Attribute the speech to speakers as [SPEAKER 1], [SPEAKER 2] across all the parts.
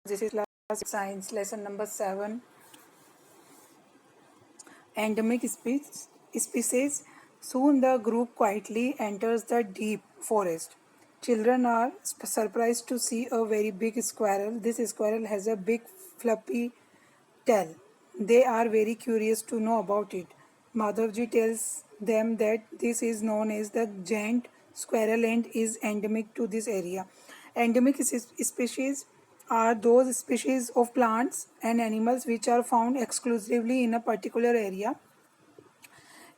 [SPEAKER 1] This is class science lesson number 7. Endemic species. Soon the group quietly enters the deep forest. Children are surprised to see a very big squirrel. This squirrel has a big fluffy tail. They are very curious to know about it. Madhavji tells them that this is known as the giant squirrel and is endemic to this area. Endemic species are those species of plants and animals which are found exclusively in a particular area.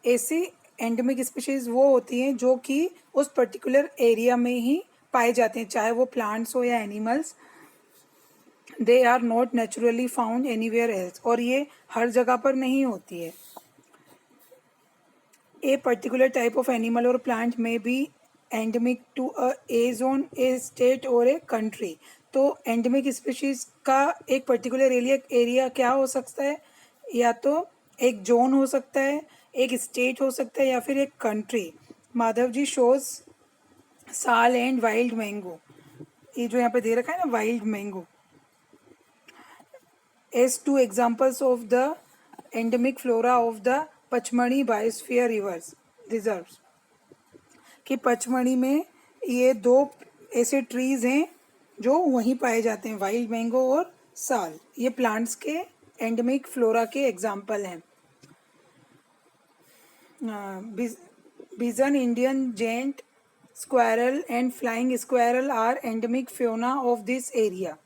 [SPEAKER 1] ऐसी endemic species वो होती हैं जो कि उस particular area में ही पाए जाते हैं, चाहे वो प्लांट्स हो या animals. They are not naturally found anywhere else, और ये हर जगह पर नहीं होती है. A particular type of animal और प्लांट में be endemic to a zone, a state और ए कंट्री. तो एंडेमिक स्पीशीज का एक पर्टिकुलर एरिया क्या हो सकता है, या तो एक जोन हो सकता है, एक स्टेट हो सकता है, या फिर एक कंट्री. माधव जी शोज साल एंड वाइल्ड मैंगो, ये जो यहाँ पे दे रखा है ना wild mango, as two examples of the endemic flora of the Pachmarhi biosphere reserves. कि पचमढ़ी में ये दो ऐसे ट्रीज हैं जो वहीं पाए जाते हैं, वाइल्ड मैंगो और साल. ये प्लांट्स के एंडेमिक फ्लोरा के एग्जाम्पल हैं. Bison, Indian giant squirrel and flying squirrel are endemic fauna of this area.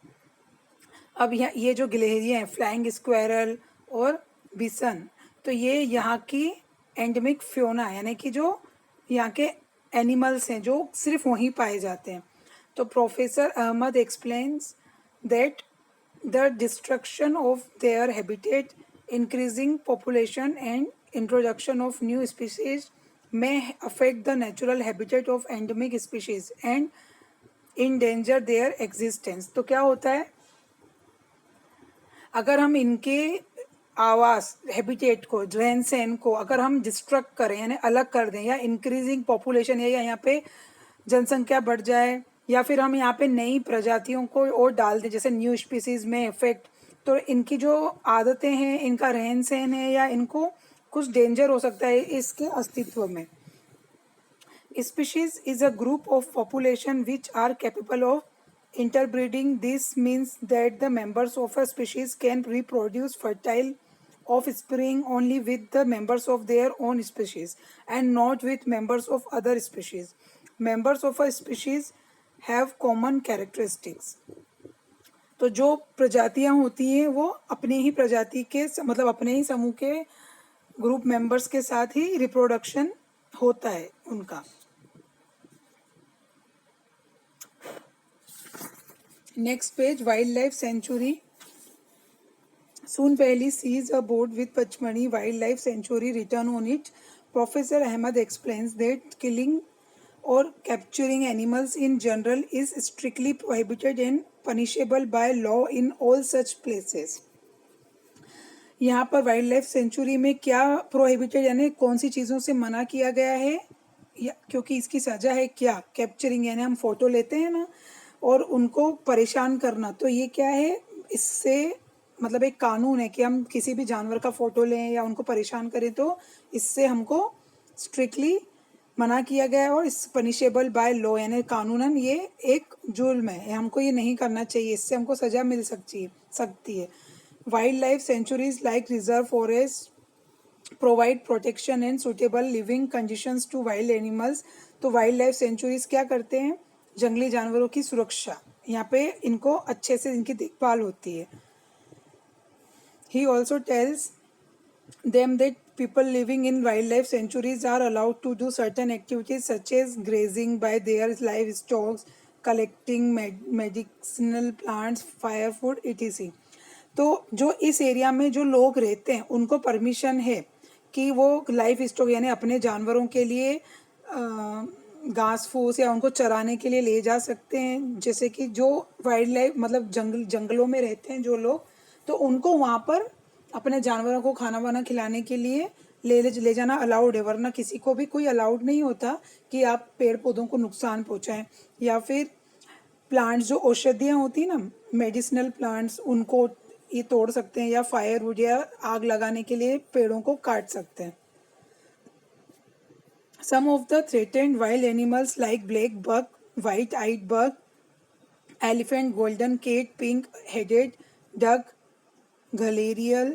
[SPEAKER 1] अब ये जो गिलहरियाँ हैं, फ्लाइंग स्क्वायरल और बिसन, तो ये यहाँ की एंडेमिक फ्योना यानी कि जो यहाँ के एनिमल्स हैं जो सिर्फ वहीं पाए जाते हैं. तो professor Ahmed explains that the destruction of their habitat, increasing population and introduction of new species may affect the natural habitat of endemic species and endanger their existence. तो क्या होता है, अगर हम इनके आवास हैबिटेट को, रहन सहन को अगर हम डिस्ट्रक्ट करें यानी अलग कर दें, या इंक्रीजिंग पॉपुलेशन या यहाँ पे जनसंख्या बढ़ जाए, या फिर हम यहाँ पे नई प्रजातियों को और डाल दें जैसे न्यू स्पीसीज में इफेक्ट, तो इनकी जो आदतें हैं, इनका रहन सहन है, या इनको कुछ डेंजर हो सकता है इसके अस्तित्व में. Species is a group of population which are capable of interbreeding. This means that the members of a species can reproduce fertile offspring only with the members of their own species and not with members of other species. Members of a species have common characteristics. तो जो प्रजातियां होती हैं वो अपने ही प्रजाति के मतलब अपने ही समूह के ग्रुप मेंबर्स के साथ ही रिप्रोडक्शन होता है उनका. Next page, wildlife sanctuary. Soon Pehli sees a board with Pachmani Wildlife Sanctuary written on it. Professor Ahmed explains that killing or capturing animals in general is strictly prohibited and punishable by law in all such places. यहाँ पर wild life sanctuary में क्या prohibited यानी कौन सी चीज़ों से मना किया गया है, या क्योंकि इसकी सजा है क्या, कैप्चरिंग यानी हम फोटो लेते हैं ना और उनको परेशान करना, तो ये क्या है, इससे मतलब एक कानून है कि हम किसी भी जानवर का फोटो लें या उनको परेशान करें तो इससे हमको स्ट्रिक्टली मना किया गया है, और इस पनिशेबल बाय लॉ यानी कानूनन ये एक जुर्म है, हमको ये नहीं करना चाहिए, इससे हमको सजा मिल सकती है. Wildlife sanctuaries like reserve forest provide protection and suitable living conditions to wild animals. तो वाइल्ड लाइफ सेंचुरीज क्या करते हैं, जंगली जानवरों की सुरक्षा, यहाँ पे इनको अच्छे से इनकी देखभाल होती है. He also tells them that people living in wildlife sanctuaries are allowed to do certain activities such as grazing by their livestock, collecting medicinal plants, firewood, etc. तो जो इस एरिया में जो लोग रहते हैं उनको परमिशन है कि वो लाइफ स्टॉक यानी अपने जानवरों के लिए घास फूस या उनको चराने के लिए ले जा सकते हैं. जैसे कि जो वाइल्ड लाइफ मतलब जंगलों में रहते हैं जो लोग, तो उनको वहाँ पर अपने जानवरों को खाना वाना खिलाने के लिए ले जाना अलाउड है, वरना किसी को भी कोई अलाउड नहीं होता कि आप पेड़ पौधों को नुकसान पहुँचाएं या फिर प्लांट्स जो औषधियाँ होती हैं ना, मेडिसिनल प्लांट्स, उनको ये तोड़ सकते हैं, या फायरवुड या आग लगाने के लिए पेड़ों को काट सकते हैं. Some of the threatened wild animals like black buck, white-eyed buck, elephant, golden cat, pink-headed duck, gharial,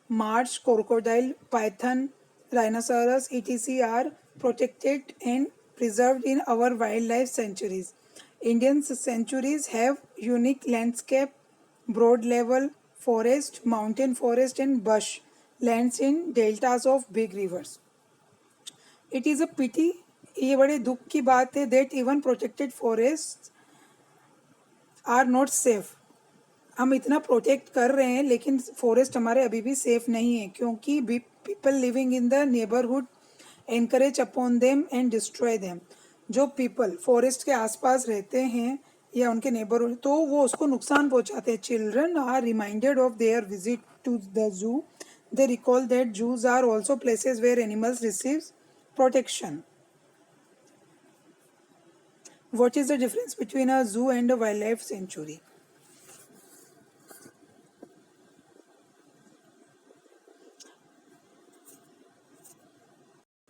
[SPEAKER 1] marsh crocodile, python, rhinoceros, etc. are protected and preserved in our wildlife sanctuaries. Indian sanctuaries have unique landscape, broad level forest, mountain forest and bush lands in deltas of big rivers. It is a pity, ये बड़े दुख की बात है, that even protected forest are not safe. हम इतना protect कर रहे हैं लेकिन फॉरेस्ट हमारे अभी भी सेफ नहीं है, क्योंकि people living in the neighbourhood encourage upon them and destroy them. जो पीपल फॉरेस्ट के आसपास रहते हैं या उनके नेबरहुड, तो वो उसको नुकसान पहुंचाते हैं. Children are reminded of their visit to the zoo. They recall that zoos are also places where animals receives protection. What is the difference between a zoo and a wildlife sanctuary?